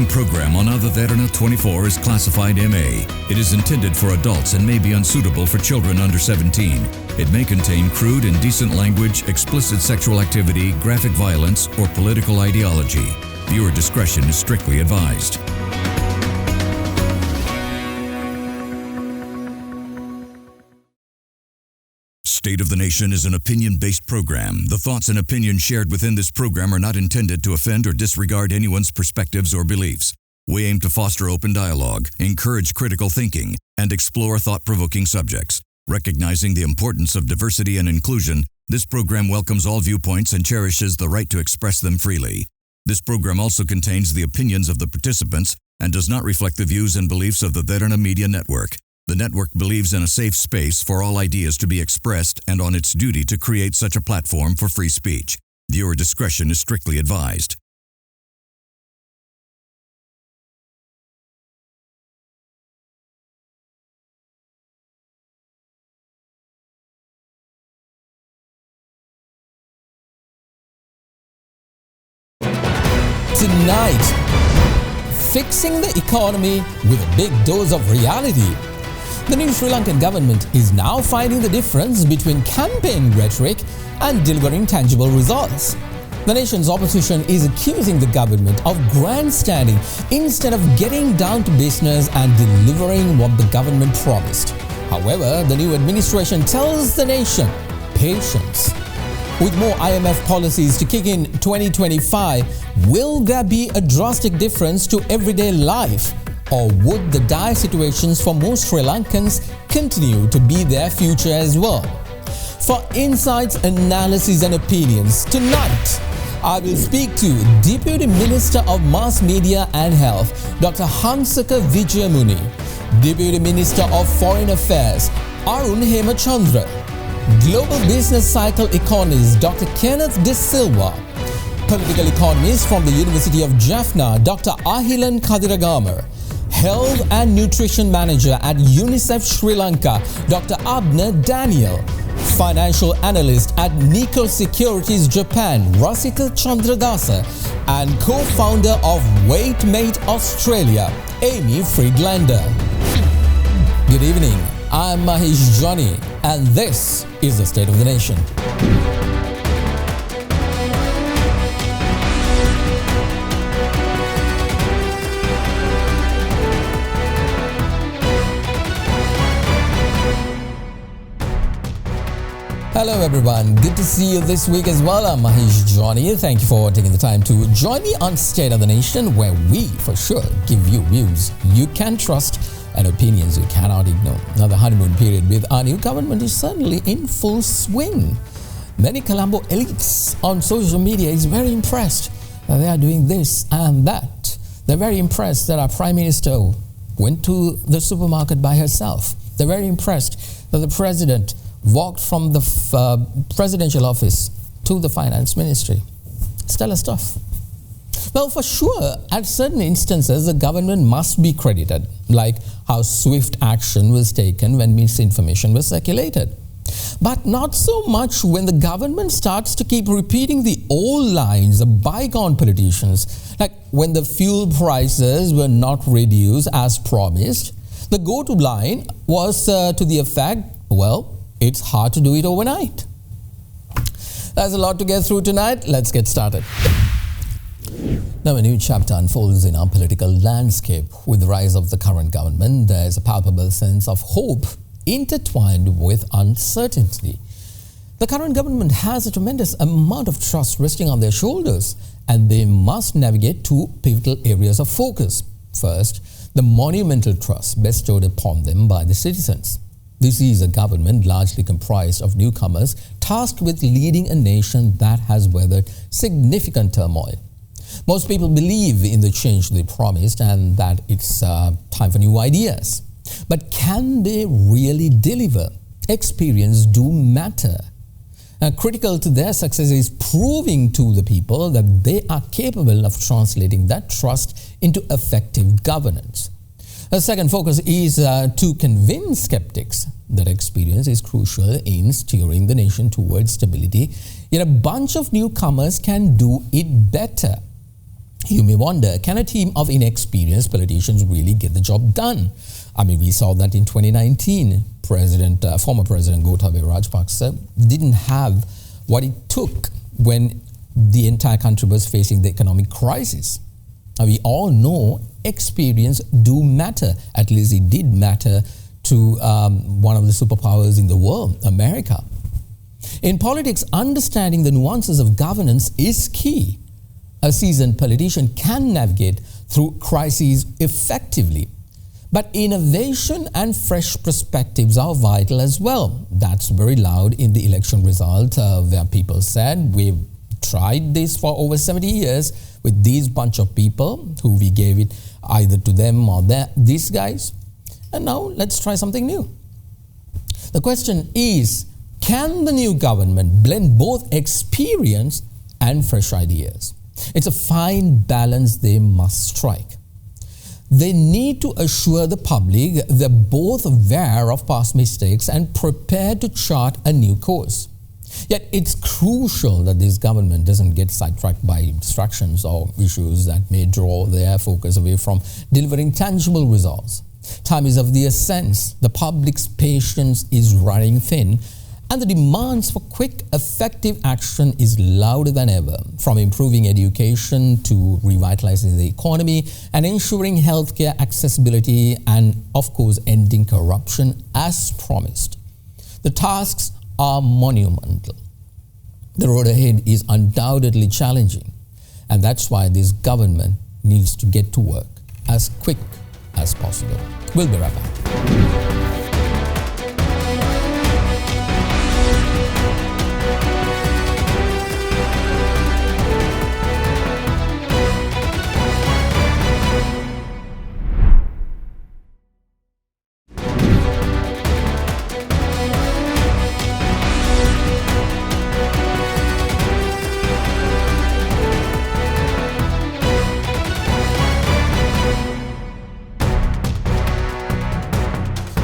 following program on Other Derana 24 is classified MA. It is intended for adults and may be unsuitable for children under 17. It may contain crude, indecent language, explicit sexual activity, graphic violence, or political ideology. Viewer discretion is strictly advised. State of the Nation is an opinion-based program. The thoughts and opinions shared within this program are not intended to offend or disregard anyone's perspectives or beliefs. We aim to foster open dialogue, encourage critical thinking, and explore thought-provoking subjects. Recognizing the importance of diversity and inclusion, this program welcomes all viewpoints and cherishes the right to express them freely. This program also contains the opinions of the participants and does not reflect the views and beliefs of the Derana Media Network. The network believes in a safe space for all ideas to be expressed and on its duty to create such a platform for free speech. Viewer discretion is strictly advised. Tonight, fixing the economy with a big dose of reality. The new Sri Lankan government is now finding the difference between campaign rhetoric and delivering tangible results. The nation's opposition is accusing the government of grandstanding instead of getting down to business and delivering what the government promised. However, the new administration tells the nation, patience. With more IMF policies to kick in 2025, will there be a drastic difference to everyday life? Or would the dire situations for most Sri Lankans continue to be their future as well? For insights, analysis and opinions, tonight I will speak to Deputy Minister of Mass Media and Health, Dr. Hansaka Wijemuni, Deputy Minister of Foreign Affairs, Arun Hemachandra, Global Business Cycle Economist, Dr. Kenneth de Zilwa, Political Economist from the University of Jaffna, Dr. Ahilan Kadirgamar, Health and Nutrition Manager at UNICEF Sri Lanka, Dr. Abner Daniel, Financial Analyst at Nikko Securities Japan, Rasika Chandradasa, and co-founder of WeightMate Australia, Amy Friedlander. Good evening, I'm Mahieash Johnney, and this is the State of the Nation. Hello everyone, good to see you this week as well. I'm Mahieash Johnney. Thank you for taking the time to join me on State of the Nation, where we, for sure, give you views you can trust and opinions you cannot ignore. Now, the honeymoon period with our new government is certainly in full swing. Many Colombo elites on social media is very impressed that they are doing this and that. They're very impressed that our Prime Minister went to the supermarket by herself. They're very impressed that the President walked from the presidential office to the finance ministry. Stellar stuff. Well, for sure, at certain instances, the government must be credited, like how swift action was taken when misinformation was circulated. But not so much when the government starts to keep repeating the old lines of bygone politicians, like when the fuel prices were not reduced as promised. The go-to line was to the effect, well, it's hard to do it overnight. There's a lot to get through tonight. Let's get started. Now, a new chapter unfolds in our political landscape. With the rise of the current government, there's a palpable sense of hope intertwined with uncertainty. The current government has a tremendous amount of trust resting on their shoulders, and they must navigate two pivotal areas of focus. First, the monumental trust bestowed upon them by the citizens. This is a government largely comprised of newcomers tasked with leading a nation that has weathered significant turmoil. Most people believe in the change they promised and that it's time for new ideas. But can they really deliver? Experience do matter. Critical to their success is proving to the people that they are capable of translating that trust into effective governance. The second focus is to convince skeptics that experience is crucial in steering the nation towards stability, yet a bunch of newcomers can do it better. You may wonder, can a team of inexperienced politicians really get the job done? I mean, we saw that in 2019. Former President Gotabaya Rajapaksa didn't have what it took when the entire country was facing the economic crisis. Now, we all know experience do matter. At least it did matter to one of the superpowers in the world, America. In politics, understanding the nuances of governance is key. A seasoned politician can navigate through crises effectively. But innovation and fresh perspectives are vital as well. That's very loud in the election result where people said, we've tried this for over 70 years with these bunch of people who we gave it either to them or these guys. And now let's try something new. The question is, can the new government blend both experience and fresh ideas? It's a fine balance they must strike. They need to assure the public they're both aware of past mistakes and prepared to chart a new course. Yet it's crucial that this government doesn't get sidetracked by distractions or issues that may draw their focus away from delivering tangible results. Time is of the essence. The public's patience is running thin, and the demands for quick, effective action is louder than ever, from improving education to revitalizing the economy and ensuring healthcare accessibility and, of course, ending corruption as promised. The tasks are monumental. The road ahead is undoubtedly challenging, and that's why this government needs to get to work as quick as possible. We'll be right back.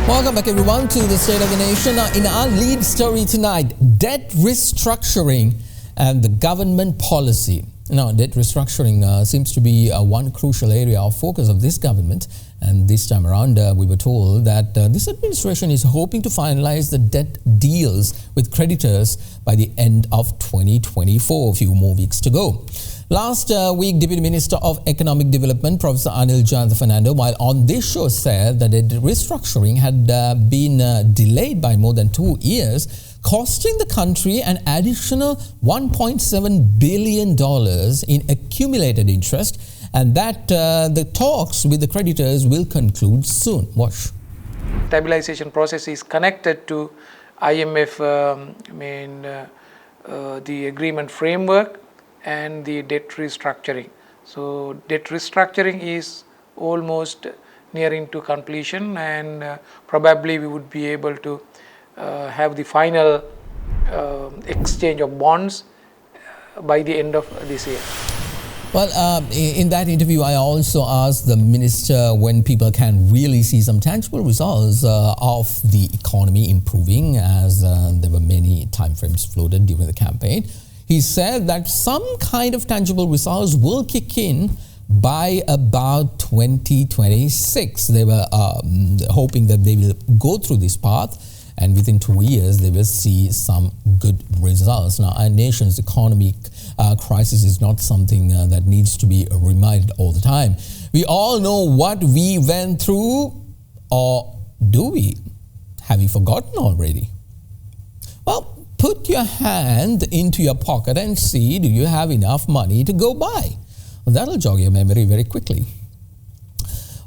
Welcome back, everyone, to the State of the Nation. In our lead story tonight, debt restructuring and the government policy. Now, debt restructuring seems to be one crucial area of focus of this government. And this time around, we were told that this administration is hoping to finalize the debt deals with creditors by the end of 2024, a few more weeks to go. Last week, Deputy Minister of Economic Development, Professor Anil Fernando, while on this show said that the restructuring had been delayed by more than 2 years, costing the country an additional $1.7 billion in accumulated interest, and that the talks with the creditors will conclude soon. Watch. Stabilization process is connected to IMF, the agreement framework and the debt restructuring. So debt restructuring is almost nearing to completion, and probably we would be able to have the final exchange of bonds by the end of this year. Well, in that interview, I also asked the minister when people can really see some tangible results of the economy improving, as there were many timeframes floated during the campaign. He said that some kind of tangible results will kick in by about 2026. They were hoping that they will go through this path, and within 2 years they will see some good results. Now, our nation's economic crisis is not something that needs to be reminded all the time. We all know what we went through, or do we? Have you forgotten already? Well, put your hand into your pocket and see, do you have enough money to go by? Well, that'll jog your memory very quickly.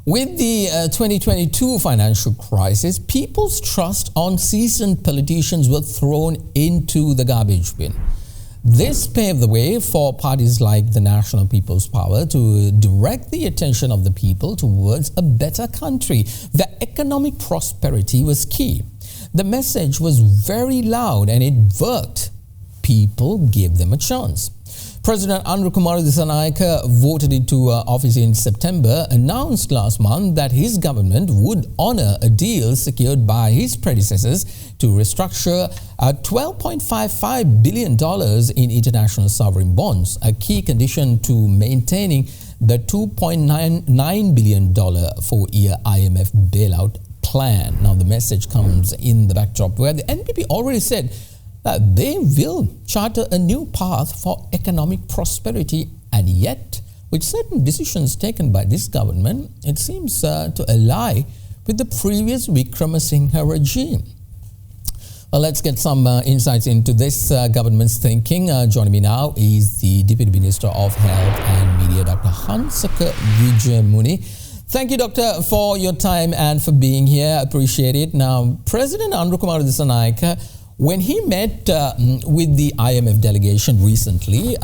With the 2022 financial crisis, people's trust on seasoned politicians were thrown into the garbage bin. This paved the way for parties like the National People's Power to direct the attention of the people towards a better country. The economic prosperity was key. The message was very loud and it worked. People gave them a chance. President Anru Kumar Dissanayake voted into office in September, announced last month that his government would honour a deal secured by his predecessors to restructure $12.55 billion in international sovereign bonds, a key condition to maintaining the $2.99 billion four-year IMF bailout plan. Now, the message comes in the backdrop where the NPP already said that they will charter a new path for economic prosperity, and yet, with certain decisions taken by this government, it seems to ally with the previous Wickremesinghe regime. Well, let's get some insights into this government's thinking. Joining me now is the Deputy Minister of Health and Media, Dr. Hansaka Wijemuni. Thank you, Doctor, for your time and for being here. Appreciate it. Now, President Anru Kumar Dissanayake, when he met with the IMF delegation recently,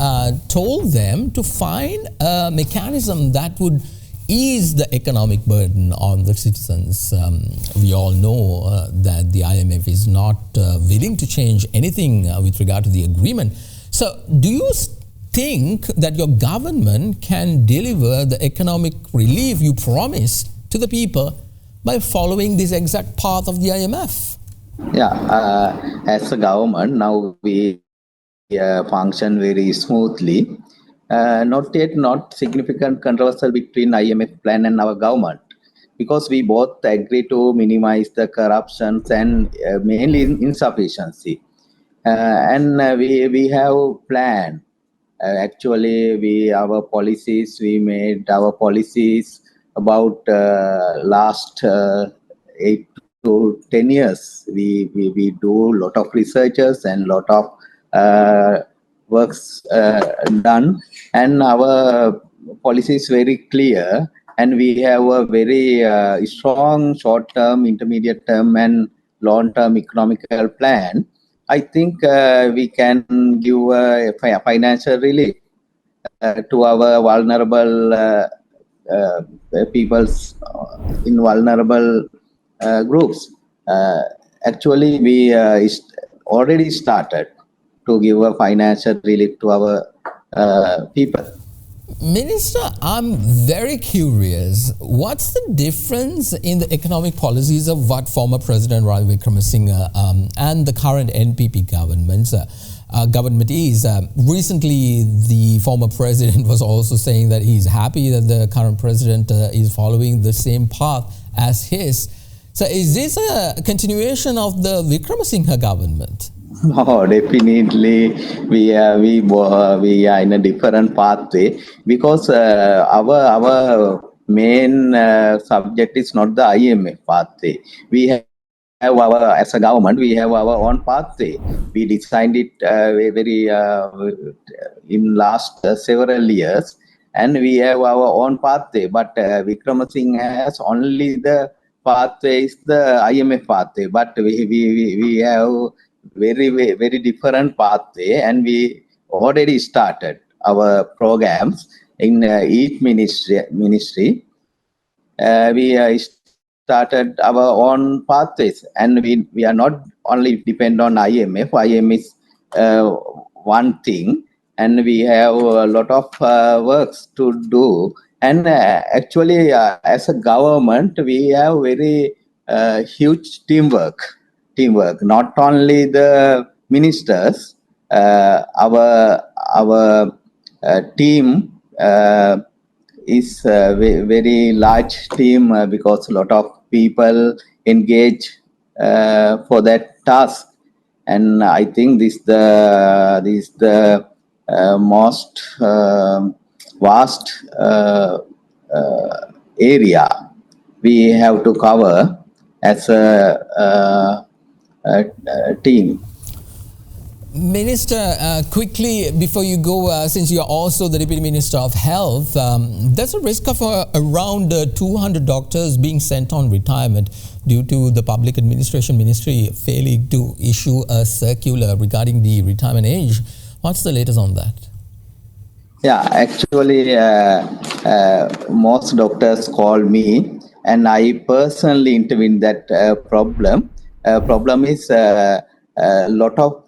told them to find a mechanism that would ease the economic burden on the citizens. We all know that the IMF is not willing to change anything with regard to the agreement. So do you think that your government can deliver the economic relief you promised to the people by following this exact path of the IMF? Yeah, as a government, now we function very smoothly. Not significant controversy between IMF plan and our government, because we both agree to minimize the corruptions and mainly insufficiency. And we have planned. Actually, we made our policies about last 8 to 10 years. We do a lot of researches and lot of works done, and our policy is very clear, and we have a very strong short-term, intermediate-term and long-term economical plan. I think we can give a financial relief to our vulnerable peoples in vulnerable groups. Actually, we already started to give a financial relief to our people. Minister, I'm very curious. What's the difference in the economic policies of what former President Ranil Wickremesinghe and the current NPP government is? Recently, the former president was also saying that he's happy that the current president is following the same path as his. So is this a continuation of the Wickremesinghe government? No, definitely we are in a different pathway, because our main subject is not the IMF pathway. We have as a government, we have our own pathway. We designed it very in last several years, and we have our own pathway. But Wickremesinghe has only the pathway is the IMF pathway, but we have very different pathway, and we already started our programs in each ministry. We started our own pathways, and we are not only depend on IMF. IMF is one thing, and we have a lot of works to do. And actually, as a government, we have very huge teamwork. Not only the ministers, our team is a very large team, because a lot of people engage for that task, and I think this the most vast area we have to cover as a team. Minister, quickly before you go, since you are also the Deputy Minister of Health, there's a risk of around 200 doctors being sent on retirement due to the Public Administration Ministry failing to issue a circular regarding the retirement age. What's the latest on that? Yeah, actually, most doctors call me, and I personally intervene that problem. Problem is a lot of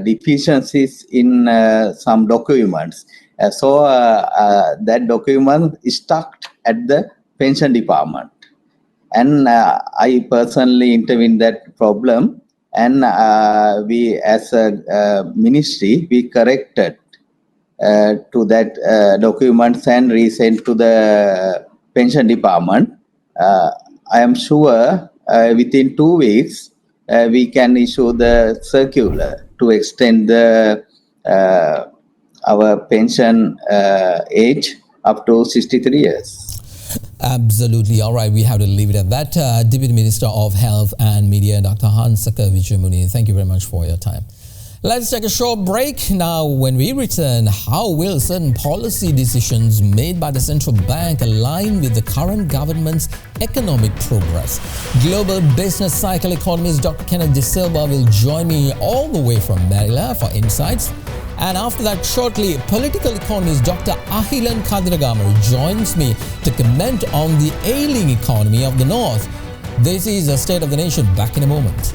deficiencies in some documents. That document is stuck at the pension department. And I personally intervened that problem, and we as a ministry, we corrected to that documents and resent to the pension department. I am sure within 2 weeks we can issue the circular to extend the our pension age up to 63 years. Absolutely. All right, we have to leave it at that. Deputy Minister of Health and Media, Dr. Hansaka Wijemuni, thank you very much for your time. Let's take a short break. Now, when we return, how will certain policy decisions made by the central bank align with the current government's economic progress? Global business cycle economist Dr. Kenneth Zilwa will join me all the way from Manila for insights. And after that, shortly, political economist Dr. Ahilan Kadirgamar joins me to comment on the ailing economy of the North. This is a State of the Nation. Back in a moment.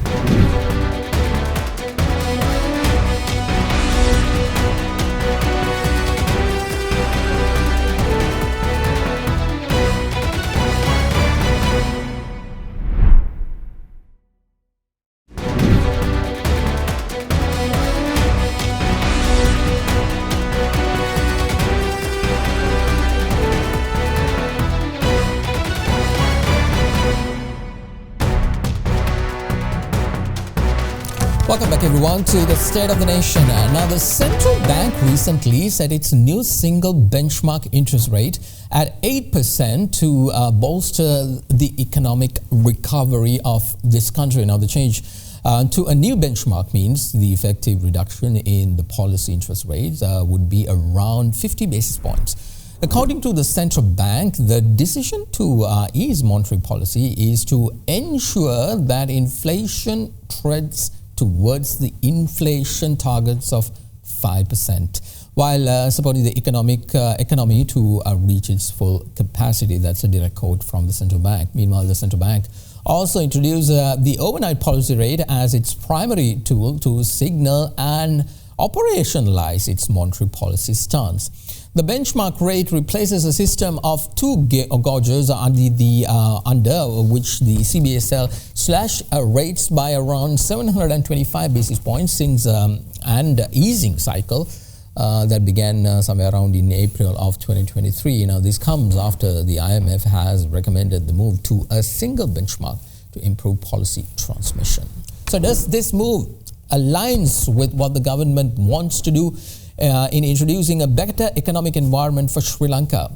Welcome back everyone to the State of the Nation. Now the central bank recently set its new single benchmark interest rate at 8% to bolster the economic recovery of this country. Now the change to a new benchmark means the effective reduction in the policy interest rates would be around 50 basis points. According to the central bank, the decision to ease monetary policy is to ensure that inflation treads towards the inflation targets of 5%, while supporting the economy to reach its full capacity. That's a direct quote from the central bank. Meanwhile, the central bank also introduced the overnight policy rate as its primary tool to signal and operationalize its monetary policy stance. The benchmark rate replaces a system of two gauges under which the CBSL slashed rates by around 725 basis points since and easing cycle that began somewhere around in April of 2023. Now, this comes after the IMF has recommended the move to a single benchmark to improve policy transmission. So does this move aligns with what the government wants to do in introducing a better economic environment for Sri Lanka?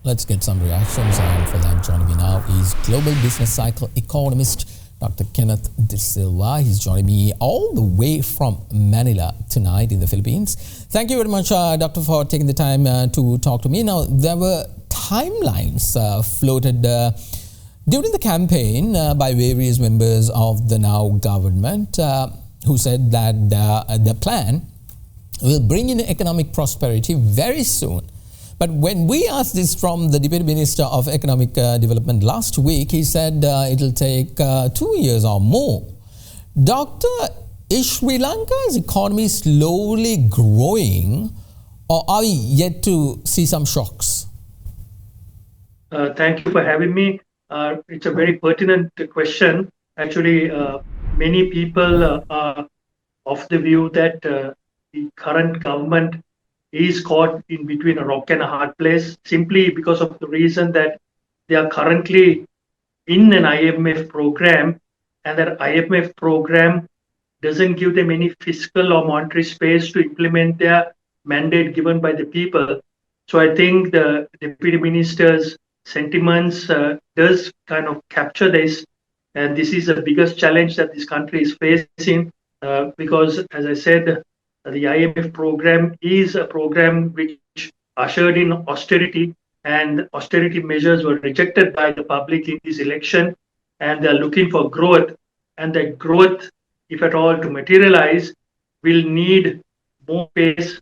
Let's get some reactions, and for that joining me now is global business cycle economist Dr. Kenneth Zilwa. He's joining me all the way from Manila tonight in the Philippines. Thank you very much, Doctor, for taking the time to talk to me. Now, there were timelines floated during the campaign by various members of the now government who said that the plan will bring in economic prosperity very soon. But when we asked this from the Deputy Minister of Economic Development last week, he said it'll take 2 years or more. Doctor, is Sri Lanka's economy slowly growing, or are we yet to see some shocks? Thank you for having me. It's a very pertinent question. Actually, many people are of the view that the current government is caught in between a rock and a hard place, simply because of the reason that they are currently in an IMF program, and that IMF program doesn't give them any fiscal or monetary space to implement their mandate given by the people. So I think the Deputy Minister's sentiments does kind of capture this, and this is the biggest challenge that this country is facing because, as I said, the IMF program is a program which ushered in austerity, and austerity measures were rejected by the public in this election, and they're looking for growth. And that growth, if at all to materialize, will need more space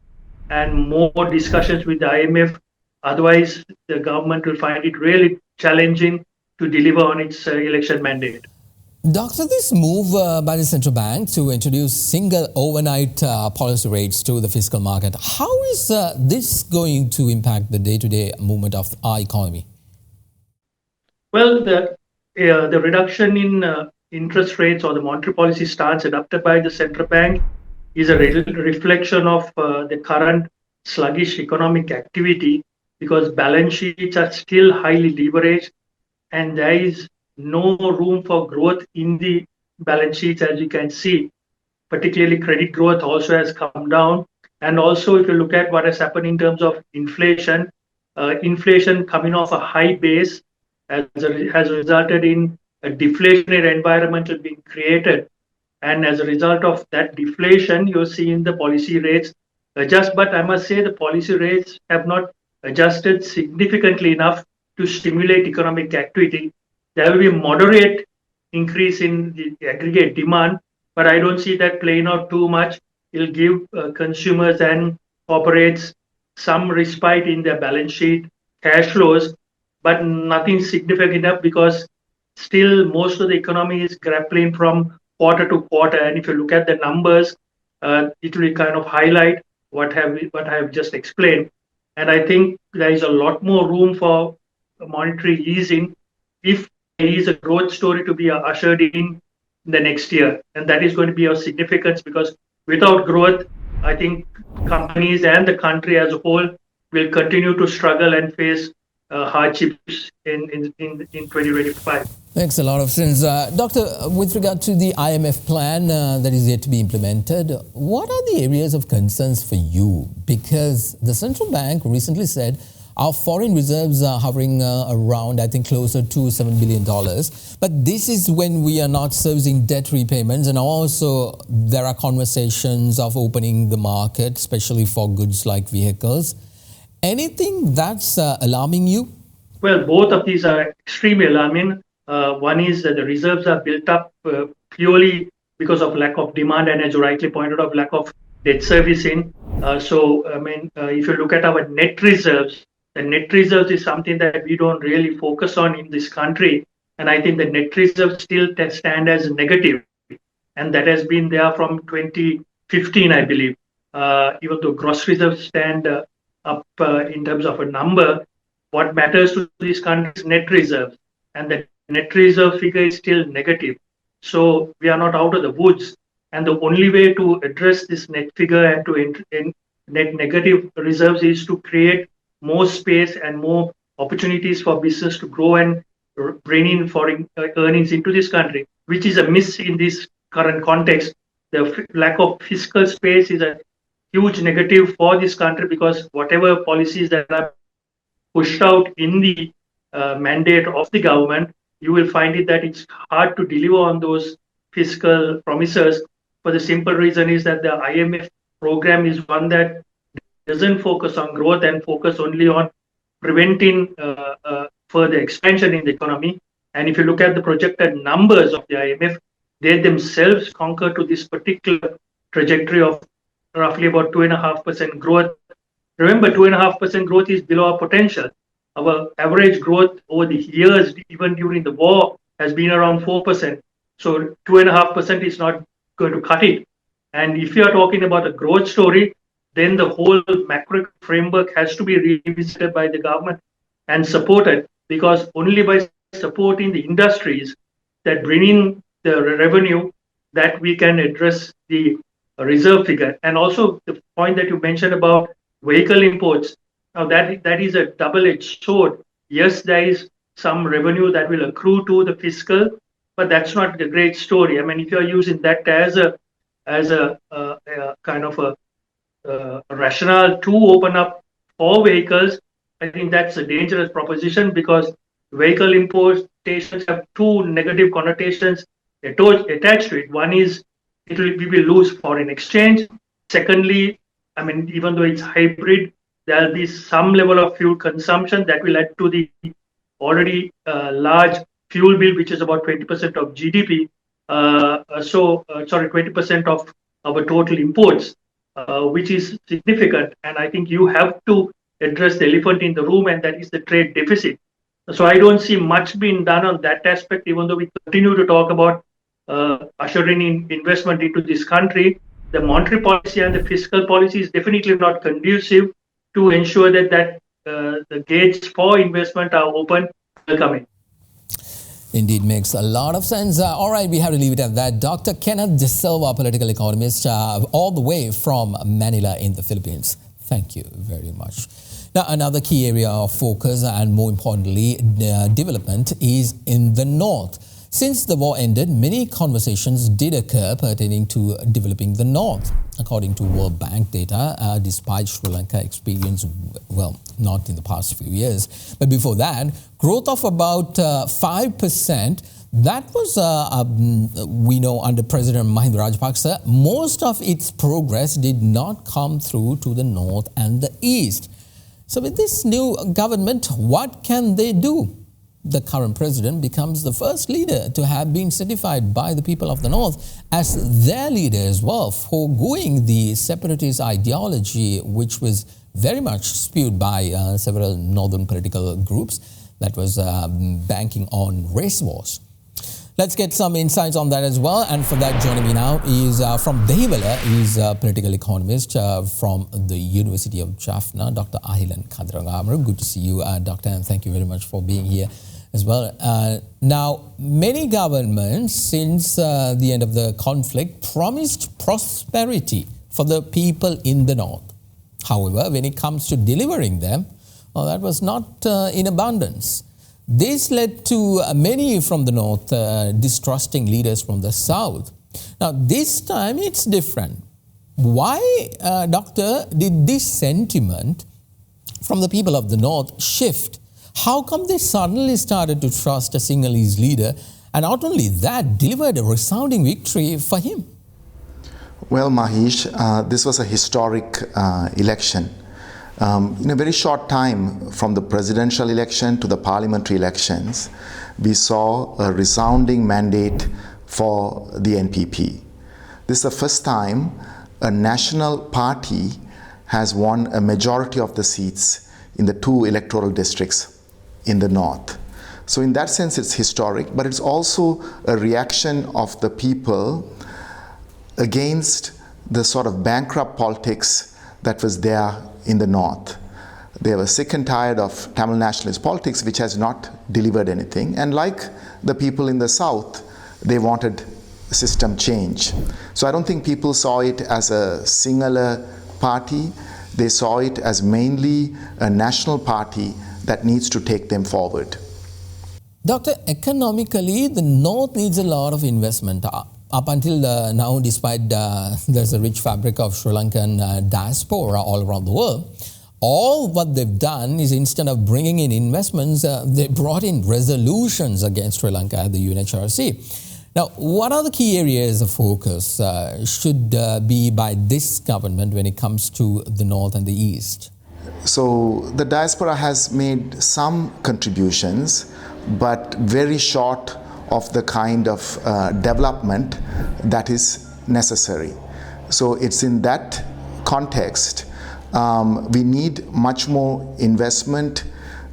and more discussions with the IMF. Otherwise, the government will find it really challenging to deliver on its election mandate. Doctor, this move by the central bank to introduce single overnight policy rates to the fiscal market, how is this going to impact the day-to-day movement of our economy? Well, the reduction in interest rates or the monetary policy stance adopted by the central bank is a reflection of the current sluggish economic activity, because balance sheets are still highly leveraged and there is no room for growth in the balance sheets, as you can see. Particularly credit growth also has come down. And also, if you look at what has happened in terms of inflation, inflation coming off a high base has resulted in a deflationary environment being created. And as a result of that deflation, you're seeing the policy rates adjust. But I must say the policy rates have not adjusted significantly enough to stimulate economic activity. There will be a moderate increase in the aggregate demand, but I don't see that playing out too much. It'll give consumers and corporates some respite in their balance sheet cash flows, but nothing significant enough, because still most of the economy is grappling from quarter to quarter. And if you look at the numbers, it will kind of highlight what I have just explained. And I think there is a lot more room for monetary easing if there is a growth story to be ushered in the next year. And that is going to be of significance, because without growth, I think companies and the country as a whole will continue to struggle and face hardships in 2025. Makes a lot of sense. Doctor, with regard to the IMF plan that is yet to be implemented, what are the areas of concerns for you? Because the central bank recently said our foreign reserves are hovering around, I think, closer to $7 billion. But this is when we are not servicing debt repayments. And also there are conversations of opening the market, especially for goods like vehicles. Anything that's alarming you? Well, both of these are extremely alarming. One is that the reserves are built up purely because of lack of demand, and as you rightly pointed out, lack of debt servicing. If you look at our net reserves, the net reserves is something that we don't really focus on in this country. And I think the net reserves still stand as negative. And that has been there from 2015, I believe. Even though gross reserves stand up in terms of a number, what matters to this country is net reserves. And the net reserve figure is still negative. So we are not out of the woods. And the only way to address this net figure and to net negative reserves is to create more space and more opportunities for business to grow and bring in foreign earnings into this country, which is a miss in this current context. The lack of fiscal space is a huge negative for this country, because whatever policies that are pushed out in the mandate of the government, you will find it that it's hard to deliver on those fiscal promises, for the simple reason is that the IMF program is one that doesn't focus on growth and focus only on preventing further expansion in the economy. And if you look at the projected numbers of the IMF, they themselves concur to this particular trajectory of roughly about 2.5% growth. Remember, 2.5% growth is below our potential. Our average growth over the years, even during the war, has been around 4%. So 2.5% is not going to cut it. And if you are talking about a growth story, then the whole macro framework has to be revisited by the government and supported, because only by supporting the industries that bring in the revenue that we can address the reserve figure. And also the point that you mentioned about vehicle imports, now that is a double-edged sword. Yes, there is some revenue that will accrue to the fiscal, but that's not the great story. I mean, if you're using that as a kind of a rationale to open up for vehicles, I think that's a dangerous proposition, because vehicle importations have two negative connotations attached to it. One is we will lose foreign exchange. Secondly, I mean, even though it's hybrid, there'll be some level of fuel consumption that will add to the already large fuel bill, which is about 20% of GDP. 20% of our total imports, which is significant. And I think you have to address the elephant in the room, and that is the trade deficit. So I don't see much being done on that aspect, even though we continue to talk about ushering in investment into this country, the monetary policy and the fiscal policy is definitely not conducive to ensure that the gates for investment are open, welcoming. Indeed, makes a lot of sense. All right, we have to leave it at that. Dr. Kenneth Zilwa, political economist, all the way from Manila in the Philippines. Thank you very much. Now, another key area of focus and more importantly, development is in the north. Since the war ended, many conversations did occur pertaining to developing the north. According to World Bank data, despite Sri Lanka experience, well, not in the past few years, but before that, growth of about 5%, that was, we know, under President Mahinda Rajapaksa, most of its progress did not come through to the north and the east. So with this new government, what can they do? The current president becomes the first leader to have been certified by the people of the north as their leader as well, foregoing the separatist ideology which was very much spewed by several northern political groups that was banking on race wars. Let's get some insights on that as well. And for that, joining me now is from Dehiwala, is a political economist from the University of Jaffna, Dr. Ahilan Kadirgamar. Good to see you, Doctor, and thank you very much for being here as well. Now, many governments since the end of the conflict promised prosperity for the people in the north. However, when it comes to delivering them, well, that was not in abundance. This led to many from the north distrusting leaders from the south. Now, this time it's different. Why, Doctor, did this sentiment from the people of the north shift? How come they suddenly started to trust a Sinhalese leader, and not only that, delivered a resounding victory for him? Well, Mahieash, this was a historic election. In a very short time, from the presidential election to the parliamentary elections, we saw a resounding mandate for the NPP. This is the first time a national party has won a majority of the seats in the 2 electoral districts in the north. So in that sense, it's historic, but it's also a reaction of the people against the sort of bankrupt politics that was there in the north. They were sick and tired of Tamil nationalist politics, which has not delivered anything. And like the people in the south, they wanted system change. So I don't think people saw it as a singular party. They saw it as mainly a national party that needs to take them forward. Doctor, economically, the north needs a lot of investment. Up until now, despite there's a rich fabric of Sri Lankan diaspora all around the world, all what they've done is instead of bringing in investments, they brought in resolutions against Sri Lanka at the UNHRC. Now, what are the key areas of focus should be by this government when it comes to the north and the east? So the diaspora has made some contributions, but very short of the kind of development that is necessary. So it's in that context, we need much more investment,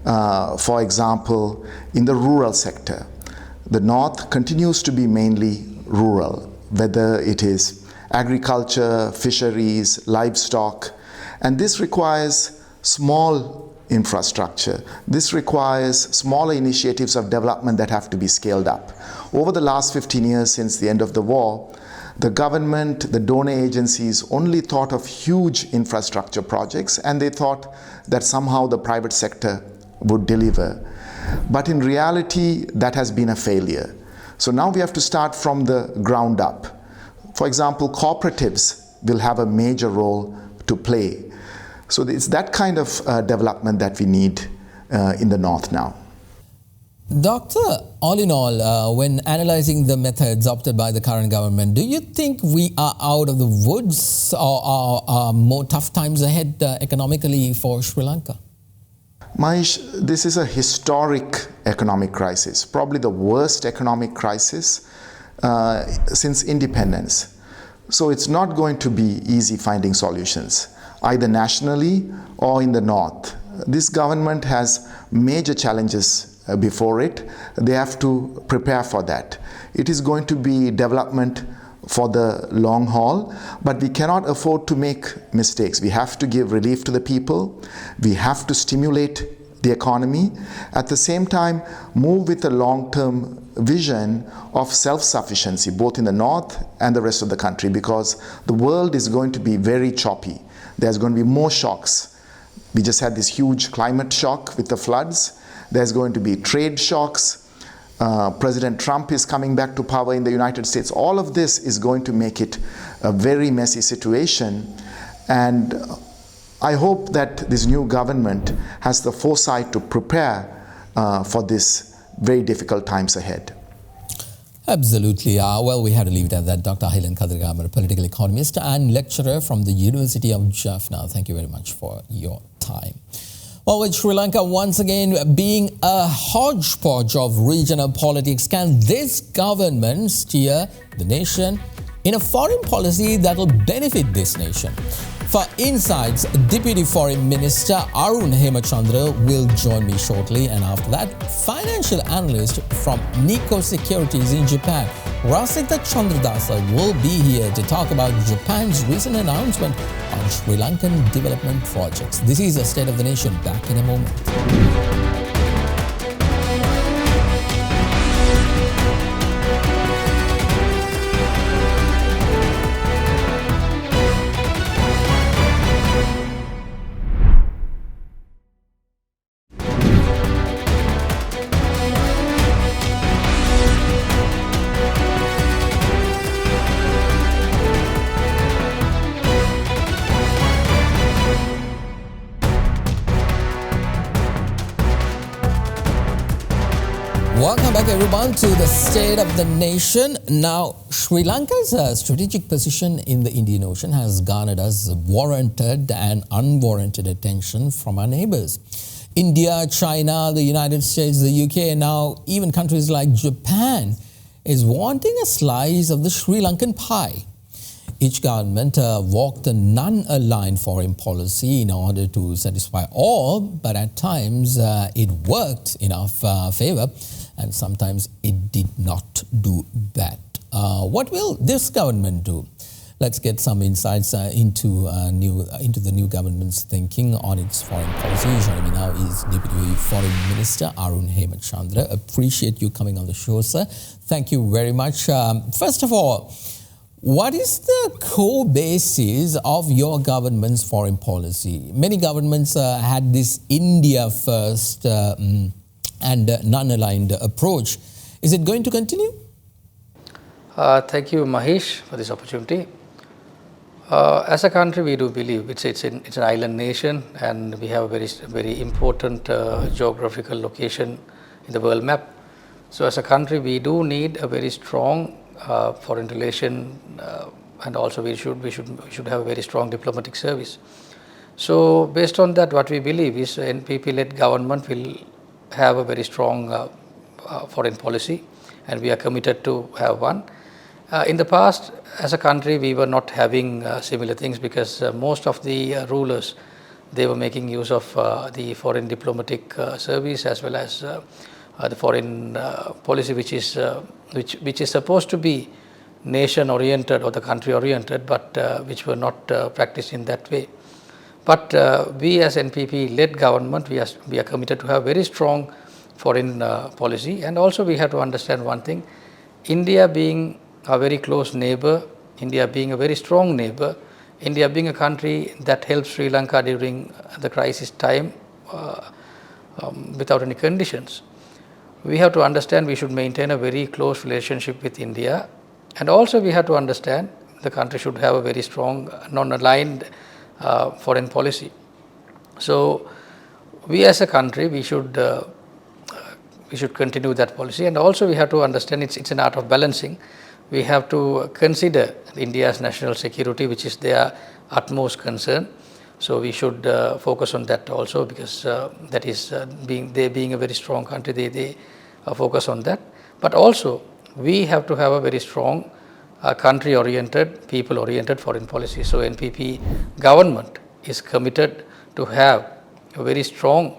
for example, in the rural sector. The north continues to be mainly rural, whether it is agriculture, fisheries, livestock, and this requires small infrastructure. This requires smaller initiatives of development that have to be scaled up. Over the last 15 years since the end of the war, the government, the donor agencies only thought of huge infrastructure projects, and they thought that somehow the private sector would deliver. But in reality, that has been a failure. So now we have to start from the ground up. For example, cooperatives will have a major role to play. So it's that kind of development that we need in the north now. Doctor, all in all, when analyzing the methods opted by the current government, do you think we are out of the woods or are more tough times ahead economically for Sri Lanka? Mahieash, this is a historic economic crisis, probably the worst economic crisis since independence. So it's not going to be easy finding solutions, either nationally or in the north. This government has major challenges before it. They have to prepare for that. It is going to be development for the long haul, but we cannot afford to make mistakes. We have to give relief to the people. We have to stimulate the economy. At the same time, move with a long-term vision of self-sufficiency, both in the north and the rest of the country, because the world is going to be very choppy. There's going to be more shocks. We just had this huge climate shock with the floods. There's going to be trade shocks. President Trump is coming back to power in the United States. All of this is going to make it a very messy situation. And I hope that this new government has the foresight to prepare for this very difficult times ahead. Absolutely. Well, we have to leave it at that. Dr. Ahilan Kadirgamar, a political economist and lecturer from the University of Jaffna. Thank you very much for your time. Well, with Sri Lanka once again being a hodgepodge of regional politics, can this government steer the nation in a foreign policy that will benefit this nation? For insights, Deputy Foreign Minister Arun Hemachandra will join me shortly, and after that, financial analyst from Nikko Securities in Japan, Rasita Chandradasa, will be here to talk about Japan's recent announcement on Sri Lankan development projects. This is a State of the Nation. Back in a moment. Welcome back, everyone, to the State of the Nation. Now, Sri Lanka's strategic position in the Indian Ocean has garnered us warranted and unwarranted attention from our neighbors. India, China, the United States, the UK, and now even countries like Japan is wanting a slice of the Sri Lankan pie. Each government walked a non-aligned foreign policy in order to satisfy all, but at times it worked in our favor, and sometimes it did not do that. What will this government do? Let's get some insights into the new government's thinking on its foreign policy. Joining me now is Deputy Foreign Minister Arun Hemachandra. Appreciate you coming on the show, sir. Thank you very much. First of all, what is the core basis of your government's foreign policy? Many governments had this India first and non-aligned approach. Is it going to continue? Thank you, Mahieash, for this opportunity. As a country, we do believe it's an island nation, and we have a very important geographical location in the world map. So, as a country, we do need a very strong foreign relation, and also we should have a very strong diplomatic service. So, based on that, what we believe is NPP-led government will have a very strong foreign policy, and we are committed to have one. In the past, as a country, we were not having similar things because most of the rulers, they were making use of the foreign diplomatic service as well as the foreign policy, which is supposed to be nation oriented or the country oriented, but which were not practiced in that way. But we as NPP led government, we are committed to have very strong foreign policy, and also we have to understand one thing: India being a very close neighbor, India being a very strong neighbor, India being a country that helped Sri Lanka during the crisis time without any conditions. We have to understand we should maintain a very close relationship with India, and also we have to understand the country should have a very strong non-aligned foreign policy. So we as a country, we should continue that policy, and also we have to understand it's an art of balancing. We have to consider India's national security, which is their utmost concern. So we should focus on that also, because that is being a very strong country, they focus on that. But also we have to have a very strong country-oriented, people-oriented foreign policy. So NPP government is committed to have a very strong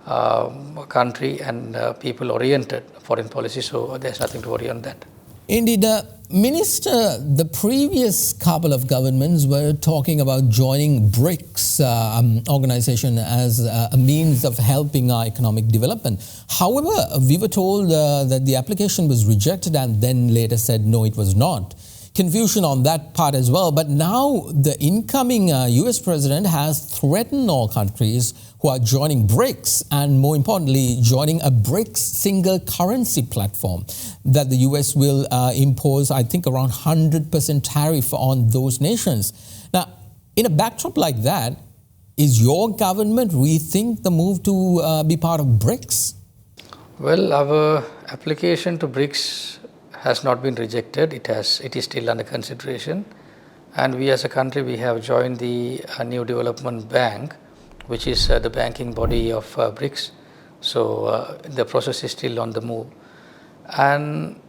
country and people-oriented foreign policy, so there's nothing to worry on that. Indeed, Minister, the previous couple of governments were talking about joining BRICS organization as a means of helping our economic development. However, we were told that the application was rejected and then later said no, it was not. Confusion on that part as well. But now the incoming US president has threatened all countries who are joining BRICS and, more importantly, joining a BRICS single currency platform that the US will impose, I think, around 100% tariff on those nations. Now, in a backdrop like that, is your government rethink the move to be part of BRICS? Well, our application to BRICS has not been rejected. It is still under consideration, and we as a country, we have joined the New Development Bank, which is the banking body of BRICS. So the process is still on the move. And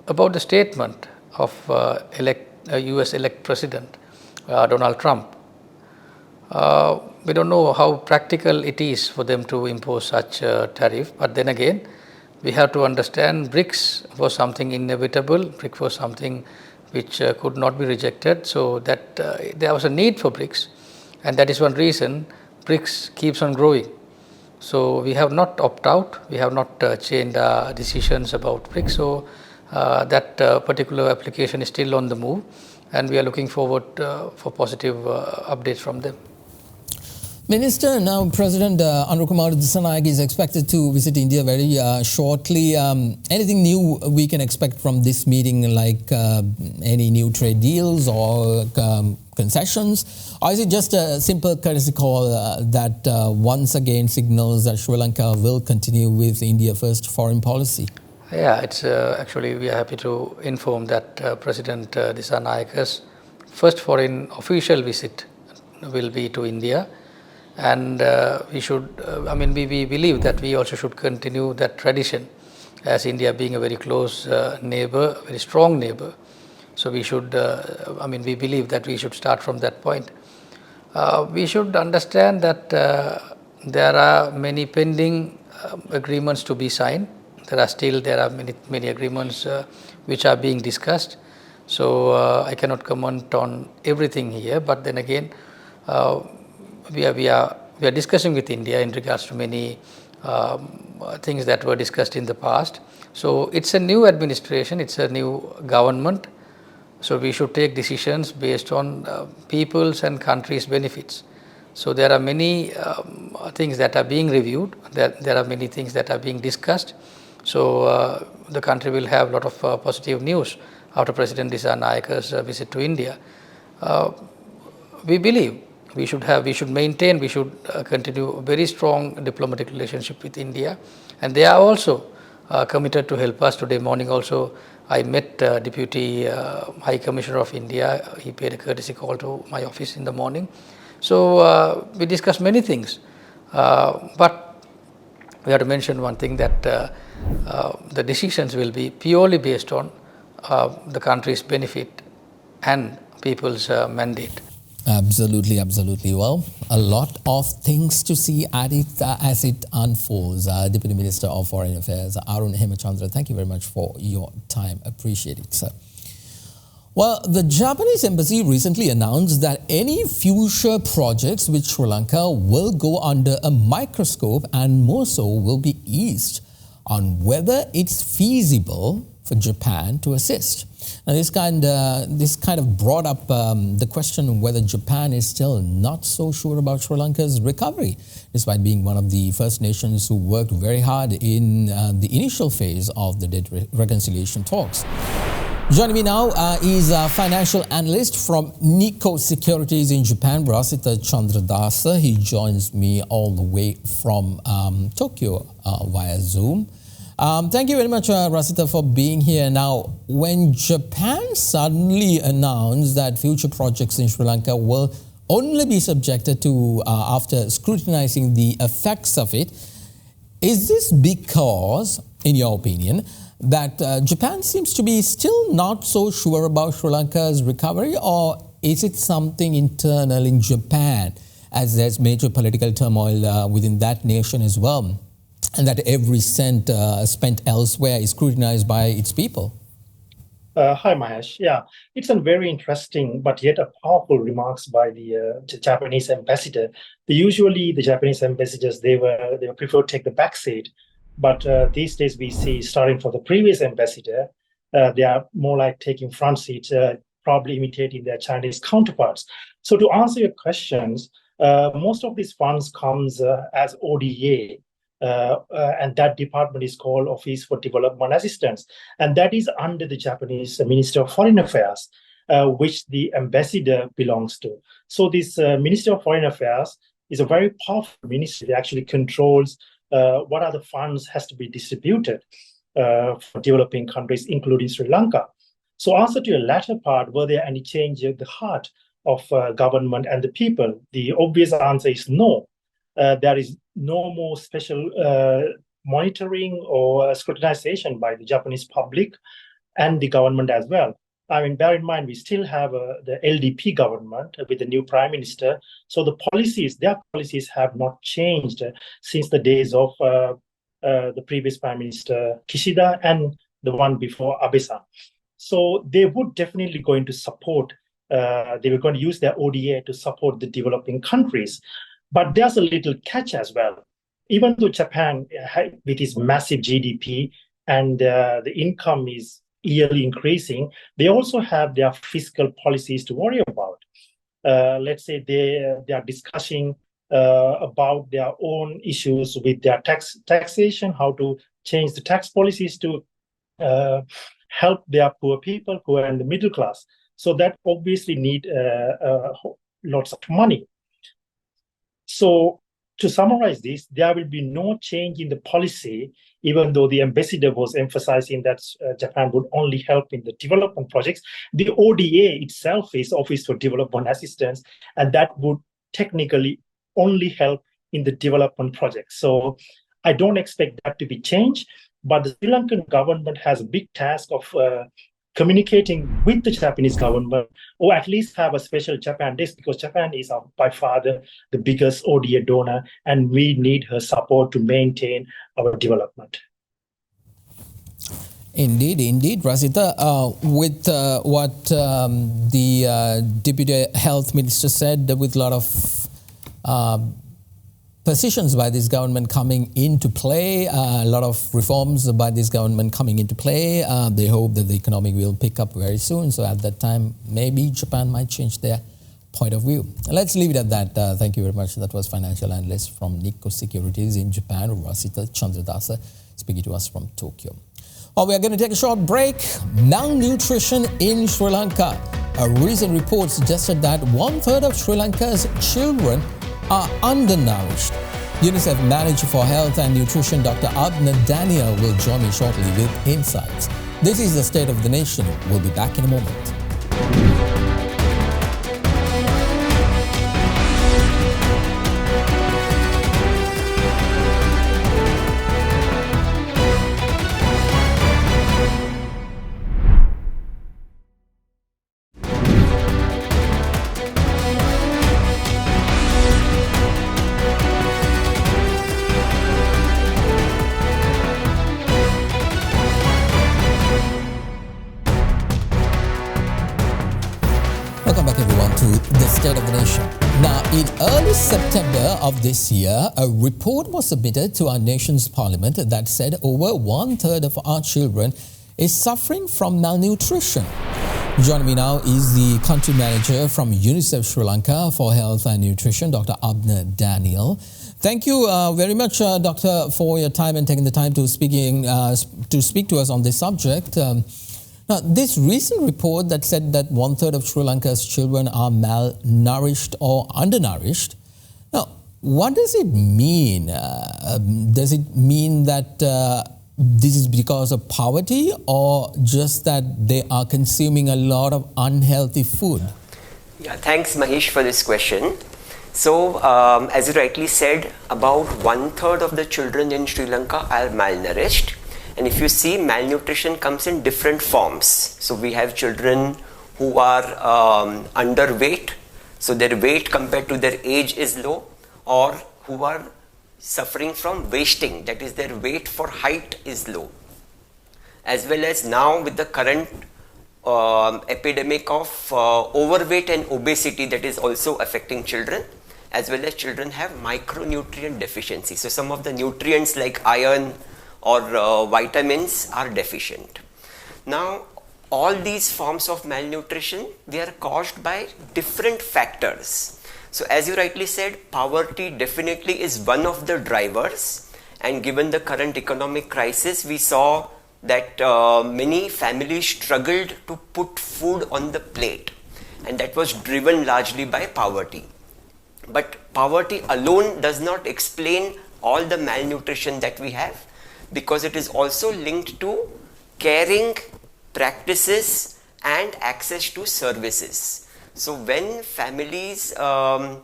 about the statement of US elect President Donald Trump, we don't know how practical it is for them to impose such a tariff, but then again, we have to understand BRICS was something inevitable. BRICS was something which could not be rejected. So that there was a need for BRICS, and that is one reason BRICS keeps on growing. So we have not opted out. We have not changed our decisions about BRICS. So that particular application is still on the move, and we are looking forward for positive updates from them. Minister, now President Anukumar Dissanayake is expected to visit India very shortly. Anything new we can expect from this meeting, like any new trade deals or concessions? Or is it just a simple courtesy call that once again signals that Sri Lanka will continue with India first foreign policy? Yeah, it's actually we are happy to inform that President Disanayake's first foreign official visit will be to India. And we should, we believe that we also should continue that tradition, as India being a very close neighbor, very strong neighbor. So we should, we believe that we should start from that point. We should understand that there are many pending agreements to be signed. There are many agreements which are being discussed. So I cannot comment on everything here, but then again, we are discussing with India in regards to many things that were discussed in the past. So it's a new administration, it's a new government. So we should take decisions based on people's and countries' benefits. So there are many things that are being reviewed. There are many things that are being discussed. So the country will have a lot of positive news after President Disanayake's visit to India. We believe we should continue a very strong diplomatic relationship with India, and they are also committed to help us. Today morning also, I met Deputy High Commissioner of India. He paid a courtesy call to my office in the morning. So we discussed many things, but we have to mention one thing, that the decisions will be purely based on the country's benefit and people's mandate. Absolutely, absolutely. Well, a lot of things to see at it as it unfolds. Deputy Minister of Foreign Affairs, Arun Hemachandra, thank you very much for your time. Appreciate it, sir. Well, the Japanese embassy recently announced that any future projects with Sri Lanka will go under a microscope, and more so will be eased on whether it's feasible for Japan to assist. Now, this kind of brought up the question of whether Japan is still not so sure about Sri Lanka's recovery, despite being one of the first nations who worked very hard in the initial phase of the debt reconciliation talks. Joining me now is a financial analyst from Nikko Securities in Japan, Rasita Chandradasa. He joins me all the way from Tokyo via Zoom. Thank you very much, Rasita, for being here. Now, when Japan suddenly announced that future projects in Sri Lanka will only be subjected to, after scrutinizing the effects of it, is this because, in your opinion, that Japan seems to be still not so sure about Sri Lanka's recovery, or is it something internal in Japan as there's major political turmoil within that nation as well, and that every cent spent elsewhere is scrutinized by its people. Hi, Mahieash. Yeah, it's a very interesting but yet a powerful remarks by the Japanese ambassador. Usually, the Japanese ambassadors they prefer to take the back seat, but these days we see, starting from the previous ambassador, they are more like taking front seat, probably imitating their Chinese counterparts. So, to answer your questions, most of these funds comes as ODA. And that department is called Office for Development Assistance, and that is under the Japanese Ministry of Foreign Affairs, which the ambassador belongs to. So this Ministry of Foreign Affairs is a very powerful ministry. It actually controls what are the funds has to be distributed for developing countries, including Sri Lanka. So answer to your latter part, were there any change in the heart of government and the people? The obvious answer is no. There is no more special monitoring or scrutinization by the Japanese public and the government as well. I mean, bear in mind, we still have the LDP government with the new prime minister. So their policies have not changed since the days of the previous prime minister Kishida and the one before Abe-san. So they would definitely going to support, they were going to use their ODA to support the developing countries. But there's a little catch as well. Even though Japan, with its massive GDP and the income is yearly increasing, they also have their fiscal policies to worry about. Let's say they are discussing about their own issues with their taxation, how to change the tax policies to help their poor people who are in the middle class. So that obviously need lots of money. So to summarize this, there will be no change in the policy, even though the ambassador was emphasizing that Japan would only help in the development projects. The ODA itself is Office for Development Assistance, and that would technically only help in the development projects. So I don't expect that to be changed, but the Sri Lankan government has a big task of communicating with the Japanese government, or at least have a special Japan desk, because Japan is by far the biggest ODA donor, and we need her support to maintain our development. Indeed, Rasita. With what the Deputy Health Minister said, with a lot of positions by this government coming into play, a lot of reforms by this government coming into play. They hope that the economy will pick up very soon. So at that time, maybe Japan might change their point of view. Let's leave it at that. Thank you very much. That was financial analyst from Nikko Securities in Japan, Rasita Chandradasa, speaking to us from Tokyo. Well, we are going to take a short break. Malnutrition in Sri Lanka. A recent report suggested that 1/3 of Sri Lanka's children are undernourished. UNICEF Manager for Health and Nutrition, Dr. Abner will join me shortly with insights. This is the State of the Nation. We'll be back in a moment. State of the Nation. Now, in early September of this year, a report was submitted to our nation's parliament that said over 1/3 of our children is suffering from malnutrition. Joining me now is the country manager from UNICEF Sri Lanka for Health and Nutrition, Dr. Abner. Thank you very much, Doctor, for your time and taking the time to speak to us on this subject. Now, this recent report that said that 1/3 of Sri Lanka's children are malnourished or undernourished. Now, what does it mean? Does it mean that this is because of poverty, or just that they are consuming a lot of unhealthy food? Yeah, thanks, Mahieash, for this question. So, as you rightly said, about 1/3 of the children in Sri Lanka are malnourished. And if you see, malnutrition comes in different forms. So we have children who are underweight, so their weight compared to their age is low, or who are suffering from wasting, that is their weight for height is low. As well as now with the current epidemic of overweight and obesity that is also affecting children, as well as children have micronutrient deficiency. So some of the nutrients like iron or vitamins are deficient. Now all these forms of malnutrition, they are caused by different factors. So as you rightly said, poverty definitely is one of the drivers, and given the current economic crisis, we saw that many families struggled to put food on the plate, and that was driven largely by poverty. But poverty alone does not explain all the malnutrition that we have, because it is also linked to caring practices and access to services. So when families are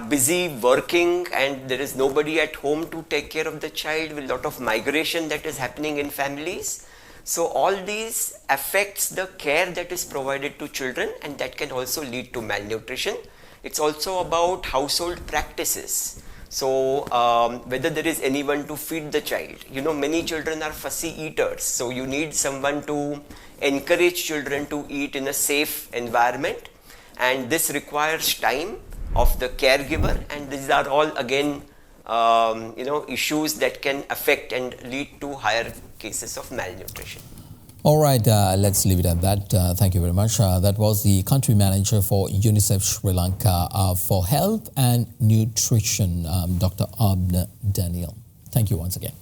busy working and there is nobody at home to take care of the child, with a lot of migration that is happening in families, so all these affects the care that is provided to children, and that can also lead to malnutrition. It's also about household practices. So whether there is anyone to feed the child, many children are fussy eaters, so you need someone to encourage children to eat in a safe environment, and this requires time of the caregiver, and these are all again issues that can affect and lead to higher cases of malnutrition. All right, let's leave it at that. Thank you very much. That was the country manager for UNICEF Sri Lanka for Health and Nutrition, Dr. Abner Daniel. Thank you once again.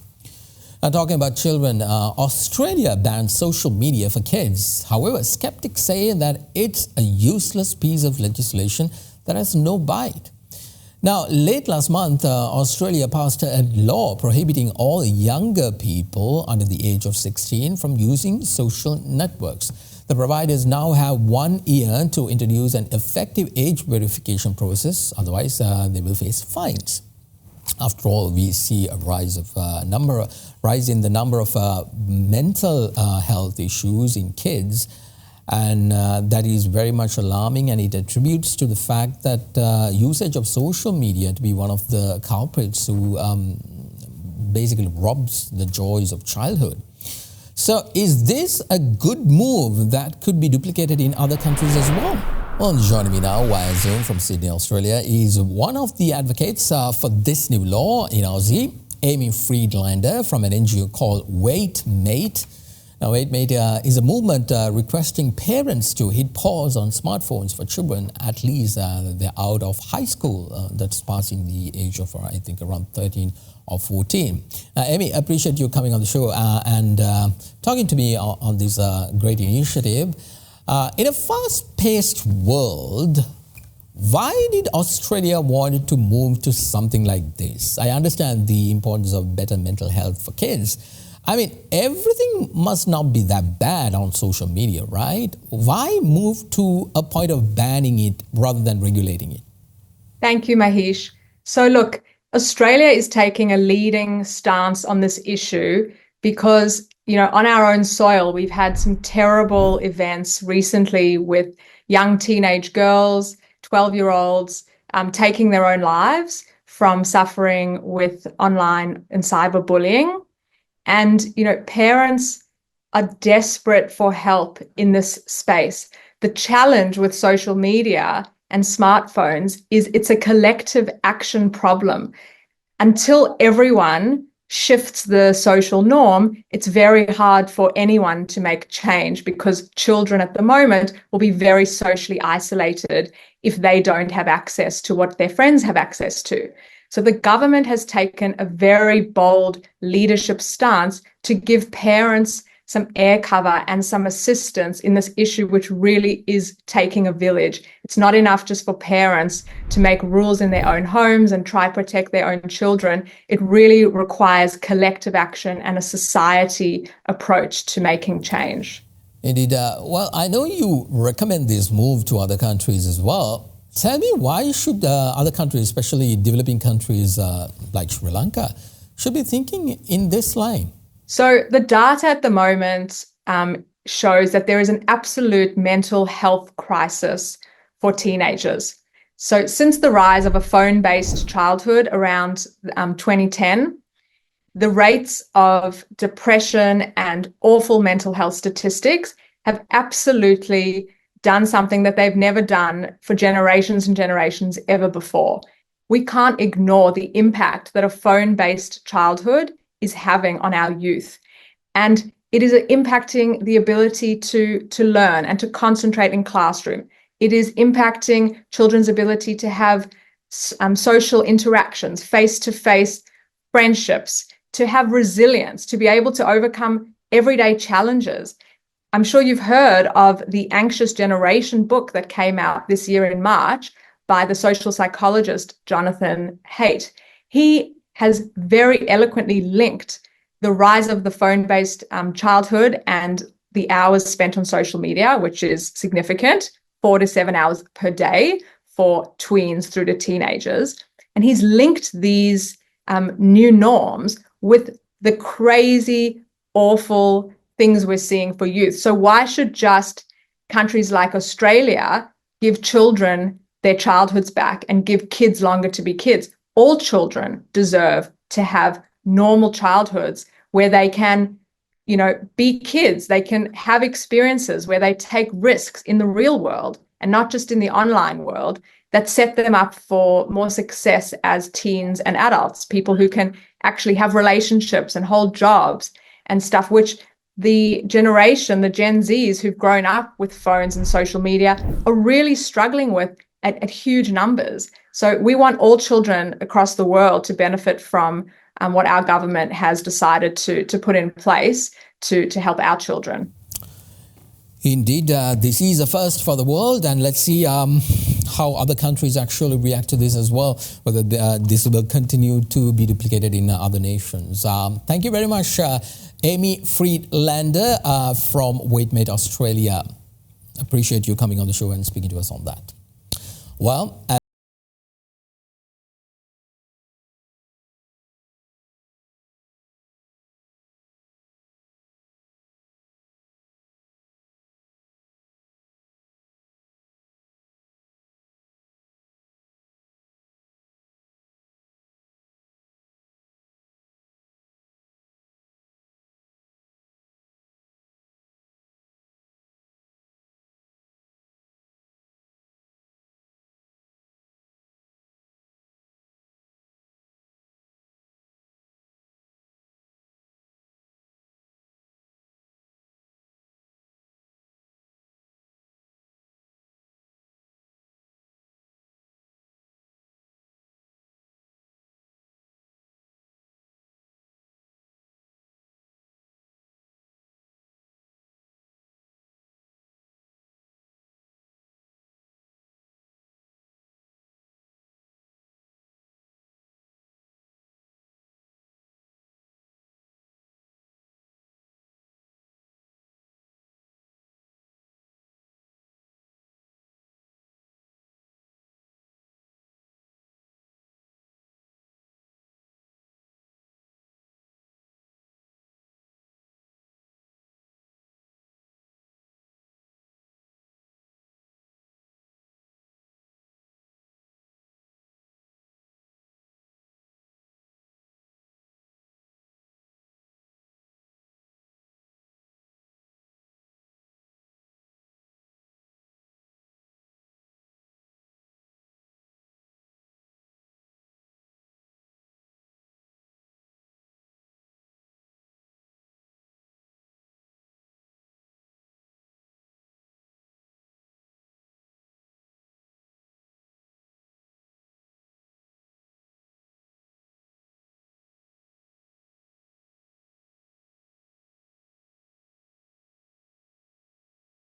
Now, talking about children, Australia banned social media for kids. However, skeptics say that it's a useless piece of legislation that has no bite. Now, late last month, Australia passed a law prohibiting all younger people under the age of 16 from using social networks. The providers now have 1 year to introduce an effective age verification process. Otherwise, they will face fines. After all, we see a rise in the number of mental health issues in kids. And that is very much alarming, and it attributes to the fact that usage of social media to be one of the culprits who basically robs the joys of childhood. So is this a good move that could be duplicated in other countries as well? Well, joining me now via Zoom from Sydney, Australia, is one of the advocates for this new law in Aussie, Amy Friedlander, from an NGO called Wait Mate. Now, Wait Mate is a movement requesting parents to hit pause on smartphones for children, at least they're out of high school, that's passing the age of, I think, around 13 or 14. Amy, I appreciate you coming on the show and talking to me on this great initiative. In a fast-paced world, why did Australia want to move to something like this? I understand the importance of better mental health for kids. I mean, everything must not be that bad on social media, right? Why move to a point of banning it rather than regulating it? Thank you, Mahieash. So look, Australia is taking a leading stance on this issue because, on our own soil, we've had some terrible events recently with young teenage girls, 12-year-olds, taking their own lives from suffering with online and cyberbullying. And, parents are desperate for help in this space. The challenge with social media and smartphones is it's a collective action problem. Until everyone shifts the social norm, it's very hard for anyone to make change, because children at the moment will be very socially isolated if they don't have access to what their friends have access to. So the government has taken a very bold leadership stance to give parents some air cover and some assistance in this issue, which really is taking a village. It's not enough just for parents to make rules in their own homes and try to protect their own children. It really requires collective action and a society approach to making change. Indeed. Well, I know you recommend this move to other countries as well. Tell me, why should other countries, especially developing countries like Sri Lanka, should be thinking in this line? So the data at the moment shows that there is an absolute mental health crisis for teenagers. So since the rise of a phone-based childhood around 2010, the rates of depression and awful mental health statistics have absolutely done something that they've never done for generations and generations ever before. We can't ignore the impact that a phone-based childhood is having on our youth. And it is impacting the ability to learn and to concentrate in classroom. It is impacting children's ability to have social interactions, face-to-face friendships, to have resilience, to be able to overcome everyday challenges. I'm sure you've heard of the Anxious Generation book that came out this year in March by the social psychologist Jonathan Haidt. He has very eloquently linked the rise of the phone-based childhood and the hours spent on social media, which is significant, 4 to 7 hours per day for tweens through to teenagers. And he's linked these new norms with the crazy, awful things we're seeing for youth. So why should just countries like Australia give children their childhoods back and give kids longer to be kids? All children deserve to have normal childhoods where they can, be kids. They can have experiences where they take risks in the real world and not just in the online world that set them up for more success as teens and adults, people who can actually have relationships and hold jobs and stuff, which the generation, the Gen Zs who've grown up with phones and social media are really struggling with at huge numbers. So we want all children across the world to benefit from what our government has decided to put in place to help our children. Indeed, this is a first for the world, and let's see how other countries actually react to this as well, whether this will continue to be duplicated in other nations. Thank you very much, Amy Friedlander from Waitmate, Australia. Appreciate you coming on the show and speaking to us on that. Well,